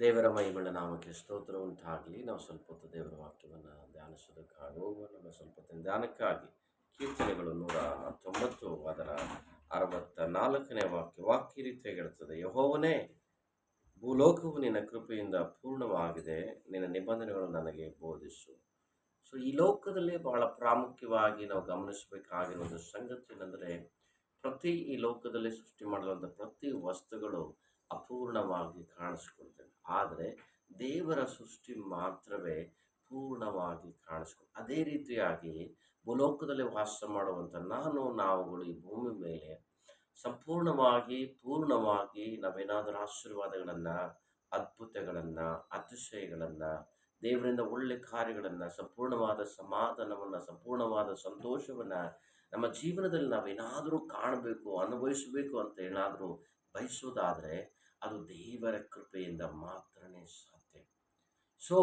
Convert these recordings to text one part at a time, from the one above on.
ದೇವರ ಮಹಿಮೆಯ ನಾಮಕ್ಕೆ ಸ್ತೋತ್ರ ಉಂಟಾಗಲಿ. ನಾವು ಸ್ವಲ್ಪ ಹೊತ್ತು ದೇವರ ವಾಕ್ಯವನ್ನು ಧ್ಯಾನಿಸೋದಕ್ಕಾಗಿ ಹೋಗುವ. ನಮ್ಮ ಸ್ವಲ್ಪ ಹೊತ್ತಿನ ಧ್ಯಾನಕ್ಕಾಗಿ ಕೀರ್ತನೆಗಳು 119 ಅದರ 64ನೇ ವಾಕ್ಯ ಈ ರೀತಿಯಾಗಿ ಹೇಳ್ತದೆ: ಯೆಹೋವನೇ, ಭೂಲೋಕವು ನಿನ್ನ ಕೃಪೆಯಿಂದ ಪೂರ್ಣವಾಗಿದೆ, ನಿನ್ನ ನಿಬಂಧನೆಗಳು ನನಗೆ ಬೋಧಿಸು. ಸೊ ಈ ಲೋಕದಲ್ಲಿ ಬಹಳ ಪ್ರಾಮುಖ್ಯವಾಗಿ ನಾವು ಗಮನಿಸಬೇಕಾಗಿರೋ ಒಂದು ಸಂಗತಿ ಏನಂದರೆ, ಈ ಲೋಕದಲ್ಲಿ ಸೃಷ್ಟಿ ಮಾಡಿರುವಂಥ ಪ್ರತಿ ವಸ್ತುಗಳು ಅಪೂರ್ಣವಾಗಿ ಕಾಣಿಸ್ಕೊಳ್ತವೆ. ಆದರೆ ದೇವರ ಸೃಷ್ಟಿ ಮಾತ್ರವೇ ಪೂರ್ಣವಾಗಿ ಅದೇ ರೀತಿಯಾಗಿ ಭೂಲೋಕದಲ್ಲಿ ವಾಸ ಮಾಡುವಂಥ ನಾವುಗಳು ಈ ಭೂಮಿ ಮೇಲೆ ಸಂಪೂರ್ಣವಾಗಿ ಪೂರ್ಣವಾಗಿ ನಾವೇನಾದರೂ ಆಶೀರ್ವಾದಗಳನ್ನು, ಅದ್ಭುತಗಳನ್ನು, ಅತಿಶಯಗಳನ್ನು, ದೇವರಿಂದ ಒಳ್ಳೆ ಕಾರ್ಯಗಳನ್ನು, ಸಂಪೂರ್ಣವಾದ ಸಮಾಧಾನವನ್ನು, ಸಂಪೂರ್ಣವಾದ ಸಂತೋಷವನ್ನು ನಮ್ಮ ಜೀವನದಲ್ಲಿ ನಾವೇನಾದರೂ ಕಾಣಬೇಕು, ಅನುಭವಿಸಬೇಕು ಅಂತ ಏನಾದರೂ ಬಯಸೋದಾದರೆ ಅದು ದೇವರ ಕೃಪೆಯಿಂದ ಮಾತ್ರನೇ ಸಾಧ್ಯ. ಸೊ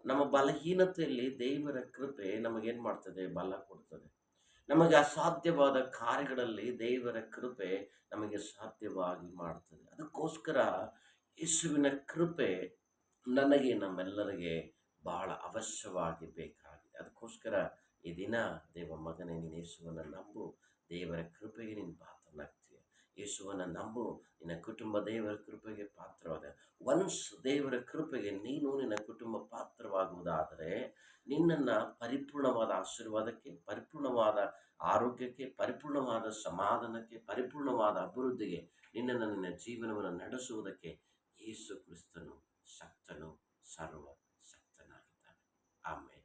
ನಮ್ಮ ಬಲಹೀನತೆಯಲ್ಲಿ ದೇವರ ಕೃಪೆ ನಮಗೇನು ಮಾಡ್ತದೆ? ಬಲ ಕೊಡ್ತದೆ. ನಮಗೆ ಅಸಾಧ್ಯವಾದ ಕಾರ್ಯಗಳಲ್ಲಿ ದೇವರ ಕೃಪೆ ನಮಗೆ ಸಾಧ್ಯವಾಗಿ ಮಾಡ್ತದೆ. ಅದಕ್ಕೋಸ್ಕರ ಯೇಸುವಿನ ಕೃಪೆ ನನಗೆ, ನಮ್ಮೆಲ್ಲರಿಗೆ ಬಹಳ ಅವಶ್ಯವಾಗಿ ಬೇಕಾಗಿದೆ. ಅದಕ್ಕೋಸ್ಕರ ಈ ದಿನ ದೇವ ಮಗನೇ, ನೀನು ಯೇಸುವನ್ನು ನಂಬು, ದೇವರ ಕೃಪೆಗೆ ನೀನು ಪಾತ್ರನಾಗ್ತೀಯ. ಯೇಸುವನ್ನು ನಂಬು, ನಿನ್ನ ಕುಟುಂಬ ದೇವರ ಕೃಪೆಗೆ ಪಾತ್ರವಾದ. ಒನ್ಸ್ ದೇವರ ಕೃಪೆಗೆ ನೀನು, ನಿನ್ನ ಕುಟುಂಬ ಪಾತ್ರವಾಗುವುದಾದರೆ ನಿನ್ನನ್ನು ಪರಿಪೂರ್ಣವಾದ ಆಶೀರ್ವಾದಕ್ಕೆ, ಪರಿಪೂರ್ಣವಾದ ಆರೋಗ್ಯಕ್ಕೆ, ಪರಿಪೂರ್ಣವಾದ ಸಮಾಧಾನಕ್ಕೆ, ಪರಿಪೂರ್ಣವಾದ ಅಭಿವೃದ್ಧಿಗೆ, ನಿನ್ನ ಜೀವನವನ್ನು ನಡೆಸುವುದಕ್ಕೆ ಯೇಸು ಕ್ರಿಸ್ತನು ಶಕ್ತನು, ಸರ್ವ ಶಕ್ತನಾಗಿದ್ದಾನೆ. ಆಮೇಲೆ